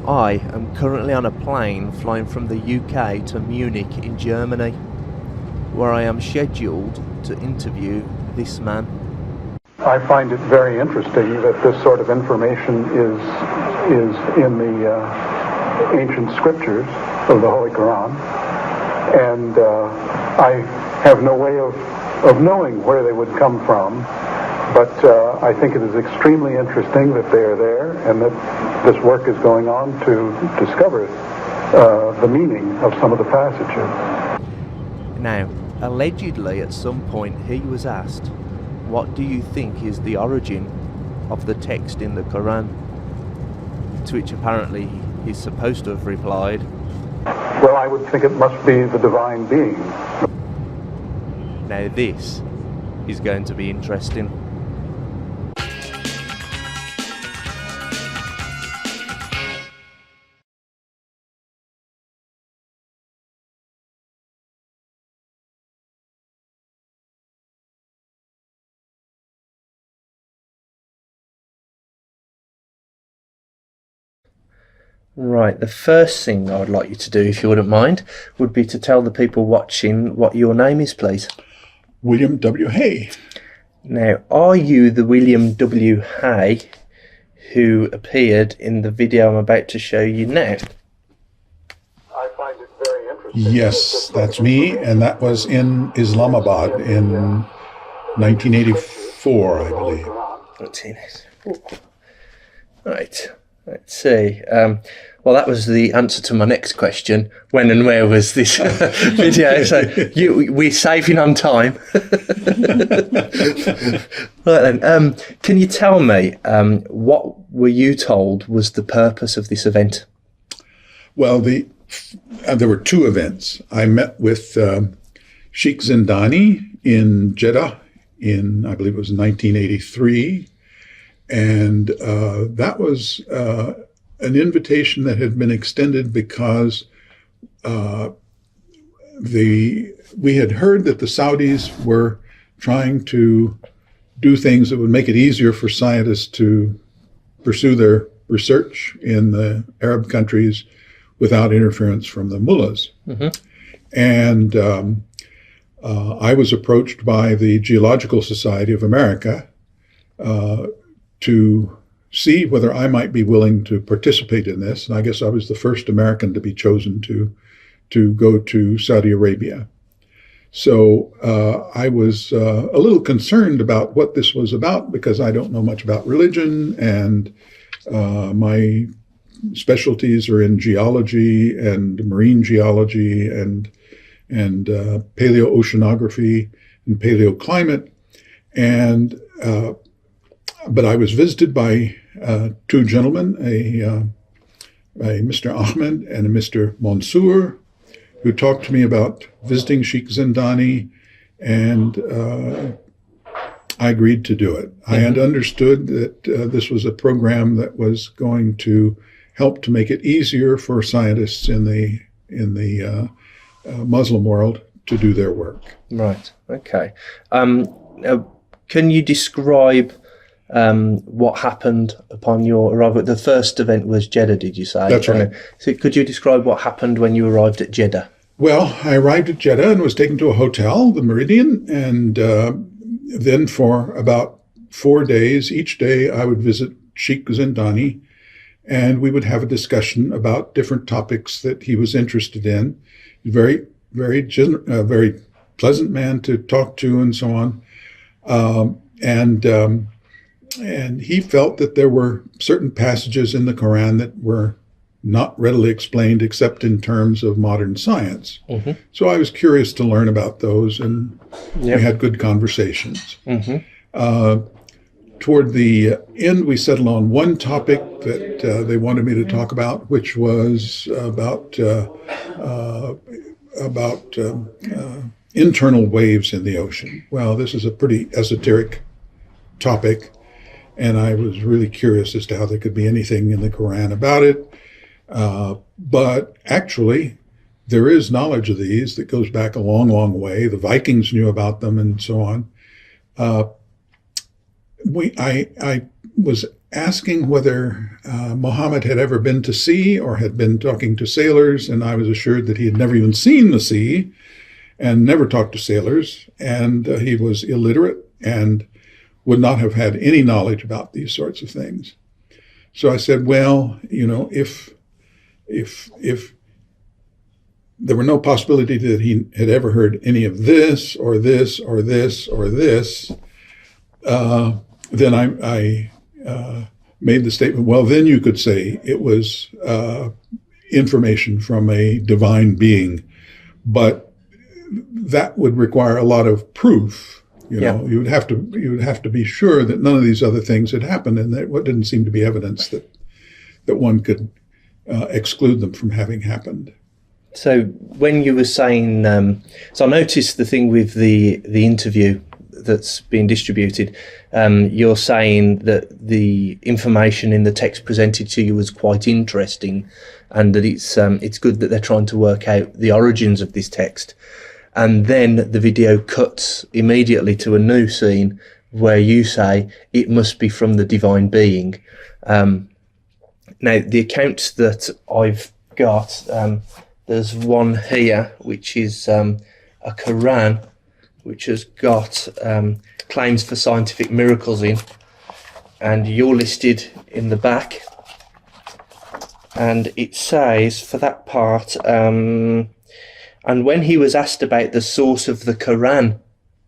I am currently on a plane flying from the UK to Munich in Germany, where I am scheduled to interview this man. I find it very interesting that this sort of information is in the ancient scriptures of the Holy Quran, and I have no way of knowing where they would come from, but I think it is extremely interesting that they are there and that this work is going on to discover the meaning of some of the passages. Now, allegedly at some point he was asked, "What do you think is the origin of the text in the Quran?" To which apparently he's supposed to have replied, "Well, I would think it must be the divine being." Now this is going to be interesting. Right, the first thing I would like you to do, if you wouldn't mind, would be to tell the people watching what your name is, please. William W. Hay. Now, are you the William W. Hay who appeared in the video I'm about to show you now? I find it very interesting. Yes, that's me, and that was in Islamabad in 1984, I believe. Let's see this. Right, let's see. Well, that was the answer to my next question. When and where was this video? So we're saving on time. Right then, can you tell me what were you told was the purpose of this event? Well, there were two events. I met with Sheikh Zindani in Jeddah in, I believe it was 1983. And that was an invitation that had been extended because we had heard that the Saudis were trying to do things that would make it easier for scientists to pursue their research in the Arab countries without interference from the mullahs. Mm-hmm. And I was approached by the Geological Society of America to see whether I might be willing to participate in this. And I guess I was the first American to be chosen to go to Saudi Arabia. So I was a little concerned about what this was about because I don't know much about religion, and my specialties are in geology and marine geology and paleoceanography and paleoclimate. And but I was visited by two gentlemen, a Mr. Ahmed and a Mr. Mansour, who talked to me about visiting Sheikh Zindani, and I agreed to do it. Mm-hmm. I had understood that this was a program that was going to help to make it easier for scientists in the Muslim world to do their work. Right. Okay. Can you describe what happened upon your arrival? The first event was Jeddah, did you say? That's right. So could you describe what happened when you arrived at Jeddah? Well, I arrived at Jeddah and was taken to a hotel, the Meridian, and then for about 4 days, each day I would visit Sheikh Zindani, and we would have a discussion about different topics that he was interested in. Very, very pleasant man to talk to, and so on. And he felt that there were certain passages in the Quran that were not readily explained except in terms of modern science. Mm-hmm. So I was curious to learn about those, and we had good conversations. Mm-hmm. Toward the end, we settled on one topic that they wanted me to talk about, which was about internal waves in the ocean. Well, this is a pretty esoteric topic, and I was really curious as to how there could be anything in the Quran about it. But actually, there is knowledge of these that goes back a long, long way. The Vikings knew about them and so on. I was asking whether Muhammad had ever been to sea or had been talking to sailors, and I was assured that he had never even seen the sea and never talked to sailors, and he was illiterate and would not have had any knowledge about these sorts of things. So I said, well, if there were no possibility that he had ever heard any of this or this or this or this, then I made the statement, well, then you could say it was information from a divine being, but that would require a lot of proof. You would have to be sure that none of these other things had happened, and there didn't seem to be evidence that one could exclude them from having happened. So when you were saying, so I noticed the thing with the interview that's being distributed. You're saying that the information in the text presented to you was quite interesting, and that it's good that they're trying to work out the origins of this text. And then the video cuts immediately to a new scene where you say it must be from the divine being. Now, the accounts that I've got, there's one here, which is a Quran, which has got claims for scientific miracles in, and you're listed in the back. And it says, for that part, and when he was asked about the source of the Quran,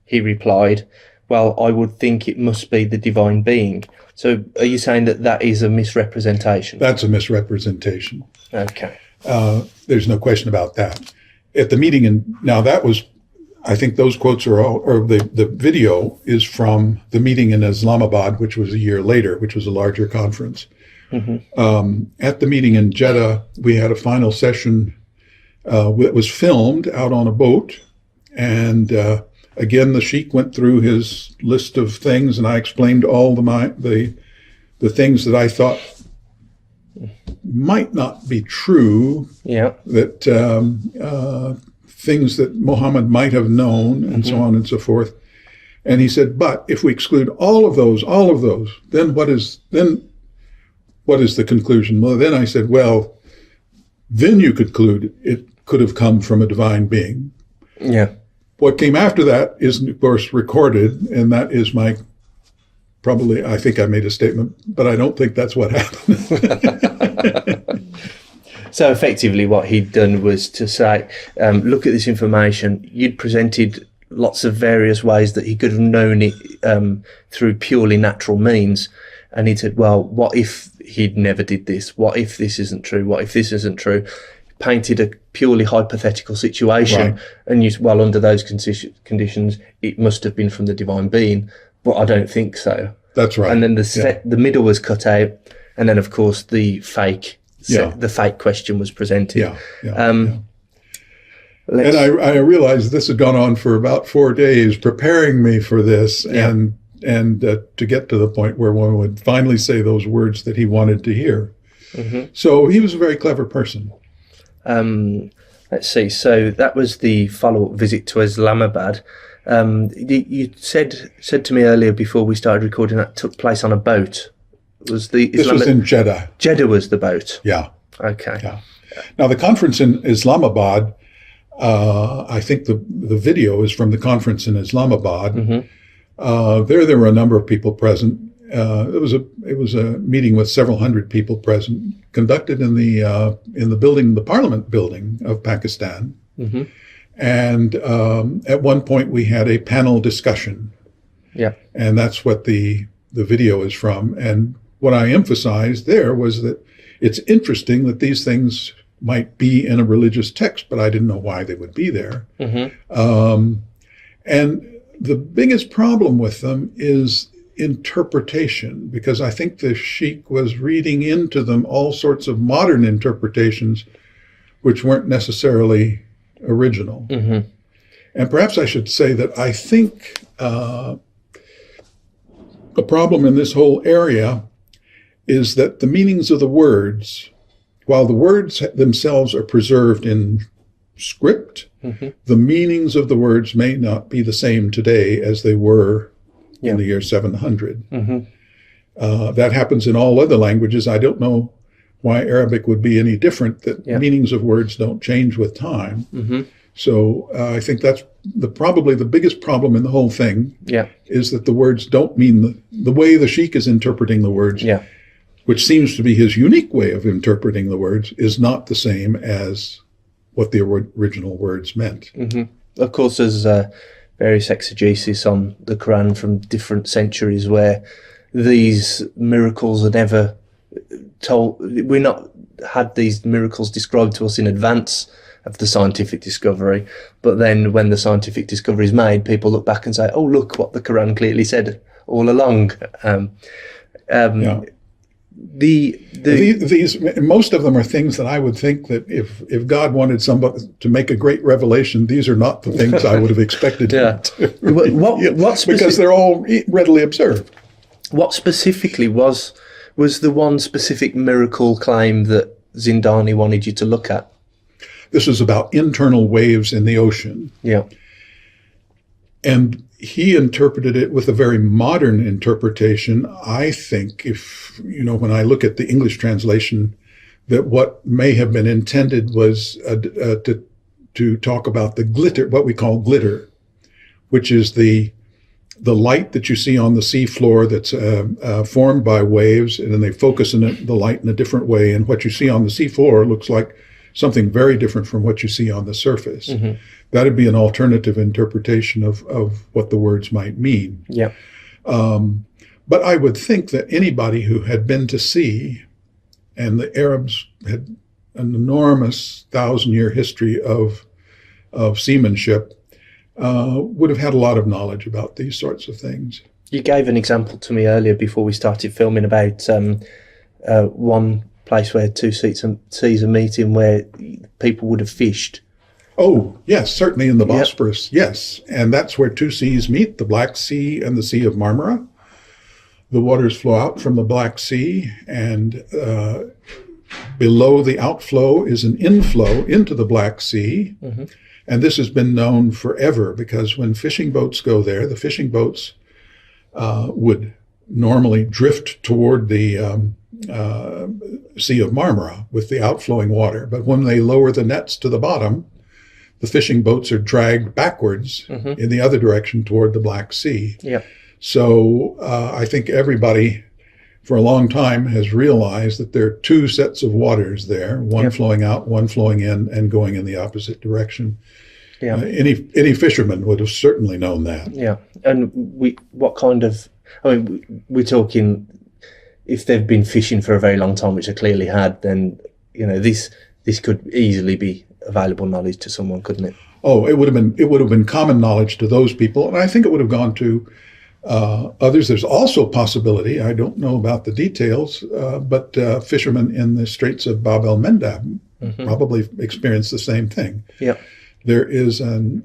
he replied, well, I would think it must be the divine being. So are you saying that that is a misrepresentation? That's a misrepresentation. Okay. There's no question about that. At the meeting, and now that was, I think those quotes are all, or the video is from the meeting in Islamabad, which was a year later, which was a larger conference. Mm-hmm. At the meeting in Jeddah, we had a final session that was filmed out on a boat. And again, the sheikh went through his list of things, and I explained all the things that I thought might not be true. Yeah. That things that Muhammad might have known, and so on and so forth. And he said, but if we exclude all of those, then what is the conclusion? Well, then I said, well, then you conclude it could have come from a divine being. Yeah. What came after that is, of course, recorded, and that is I think I made a statement, but I don't think that's what happened. So effectively what he'd done was to say, look at this information. You'd presented lots of various ways that he could have known it through purely natural means. And he said, well, what if he'd never did this? What if this isn't true? What if this isn't true? Painted a purely hypothetical situation. Right. And you said, well, under those conditions, it must have been from the divine being. But I don't think so. That's right. And then the middle was cut out. And then, of course, the fake question was presented. And I realized this had gone on for about 4 days, preparing me for this, and to get to the point where one would finally say those words that he wanted to hear. Mm-hmm. So he was a very clever person. Let's see. So that was the follow-up visit to Islamabad. You said to me earlier before we started recording that took place on a boat. This was in Jeddah. Jeddah was the boat. Yeah. Okay. Yeah. Now the conference in Islamabad, I think the video is from the conference in Islamabad. Mm-hmm. There were a number of people present. It was a meeting with several hundred people present, conducted in the Parliament building of Pakistan. Mm-hmm. And at one point we had a panel discussion. Yeah. And that's what the video is from. And what I emphasized there was that it's interesting that these things might be in a religious text, but I didn't know why they would be there. Mm-hmm. And the biggest problem with them is interpretation, because I think the sheikh was reading into them all sorts of modern interpretations which weren't necessarily original. Mm-hmm. And perhaps I should say that I think the problem in this whole area is that the meanings of the words, while the words themselves are preserved in script, mm-hmm. the meanings of the words may not be the same today as they were in the year 700. Mm-hmm. That happens in all other languages. I don't know why Arabic would be any different, that meanings of words don't change with time. Mm-hmm. So I think that's probably the biggest problem in the whole thing, is that the words don't mean the way the sheikh is interpreting the words, which seems to be his unique way of interpreting the words, is not the same as what the original words meant. Mm-hmm. Of course, there's various exegesis on the Quran from different centuries where these miracles are never told. We're not had these miracles described to us in advance of the scientific discovery, but then when the scientific discovery is made, people look back and say, "Oh, look what the Quran clearly said all along." These most of them are things that I would think that if God wanted somebody to make a great revelation, these are not the things I would have expected him to. Because they're all readily observed. What specifically was the one specific miracle claim that Zindani wanted you to look at? This was about internal waves in the ocean. Yeah. And he interpreted it with a very modern interpretation. I think when I look at the English translation, that what may have been intended was to talk about the glitter, what we call glitter, which is the light that you see on the seafloor that's formed by waves, and then they focus the light in a different way. And what you see on the seafloor looks like something very different from what you see on the surface. Mm-hmm. That would be an alternative interpretation of what the words might mean. Yeah. But I would think that anybody who had been to sea, and the Arabs had an enormous 1,000-year history of seamanship, would have had a lot of knowledge about these sorts of things. You gave an example to me earlier before we started filming about one place where two seas are meeting where people would have fished. Oh, yes, certainly in the Bosporus, yes. And that's where two seas meet, the Black Sea and the Sea of Marmara. The waters flow out from the Black Sea, and below the outflow is an inflow into the Black Sea. Mm-hmm. And this has been known forever, because when fishing boats go there, the fishing boats would normally drift toward the Sea of Marmara with the outflowing water. But when they lower the nets to the bottom, the fishing boats are dragged backwards in the other direction toward the Black Sea. Yeah. So I think everybody for a long time has realized that there are two sets of waters there, one flowing out, one flowing in, and going in the opposite direction. Yeah. Any fisherman would have certainly known that. Yeah. And we're talking, if they've been fishing for a very long time, which they clearly had, then, this could easily be available knowledge to someone, couldn't it? Oh, it would have been common knowledge to those people, and I think it would have gone to others. There's also a possibility, I don't know about the details, but fishermen in the Straits of Bab el-Mandab probably experienced the same thing. Yeah. There is an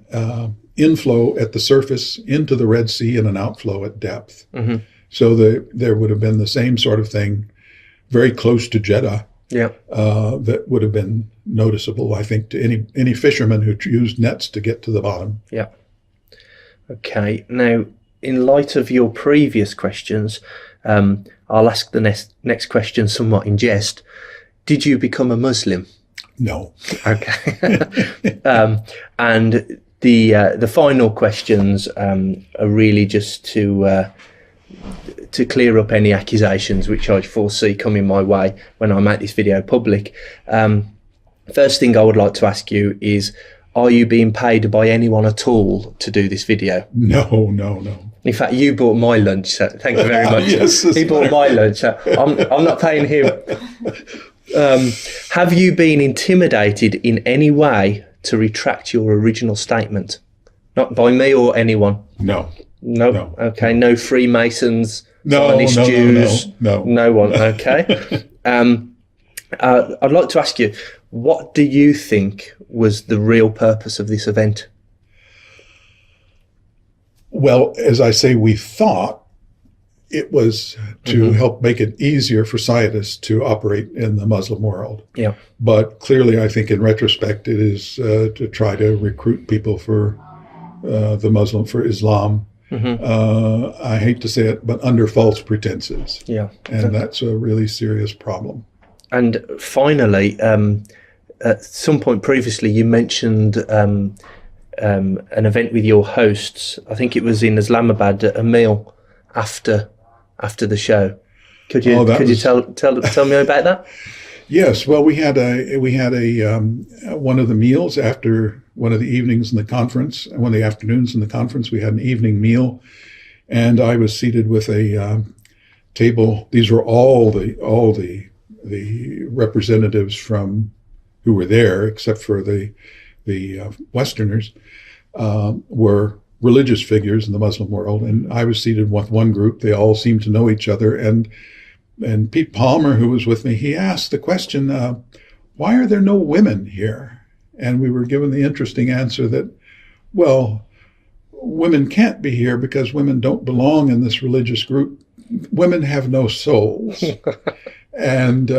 inflow at the surface into the Red Sea and an outflow at depth. Mm-hmm. So there would have been the same sort of thing very close to Jeddah. Yeah. That would have been noticeable, I think, to any fisherman who used nets to get to the bottom. Yeah. Okay. Now, in light of your previous questions, I'll ask the next question somewhat in jest. Did you become a Muslim? No. Okay. And the final questions are really just to clear up any accusations which I foresee coming my way when I make this video public. First thing I would like to ask you is, are you being paid by anyone at all to do this video? No. In fact, you bought my lunch, so thank you very much. Yes, he bought my lunch, so I'm not paying him. Have you been intimidated in any way to retract your original statement? Not by me or anyone? No. No. Okay. No Freemasons, no, Zionist Jews? No. No one. Okay. I'd like to ask you, what do you think was the real purpose of this event? Well, as I say, we thought it was to help make it easier for scientists to operate in the Muslim world. Yeah. But clearly, I think in retrospect, it is to try to recruit people for for Islam. I hate to say it, but under false pretenses. Yeah. And that's a really serious problem. And finally, at some point previously, you mentioned an event with your hosts. I think it was in Islamabad, a meal after the show. Could you tell me about that? Yes, well, we had a one of the meals after one of the evenings in the conference, one of the afternoons in the conference. We had an evening meal, and I was seated with a table. These were all the representatives from who were there, except for the Westerners, were religious figures in the Muslim world, and I was seated with one group. They all seemed to know each other, and Pete Palmer, who was with me, he asked the question, why are there no women here? And we were given the interesting answer that, well, women can't be here because women don't belong in this religious group. Women have no souls. And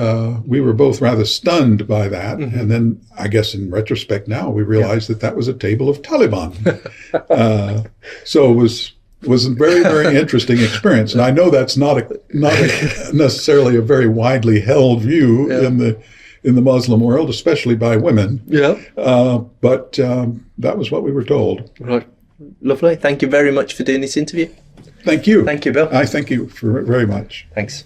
we were both rather stunned by that. And then I guess in retrospect now, we realized that was a table of Taliban. So it was a very, very interesting experience. And I know that's not necessarily a very widely held view in the Muslim world, especially by women. Yeah. But that was what we were told. Right. Lovely. Thank you very much for doing this interview. Thank you. Thank you, Bill. I thank you very much. Thanks.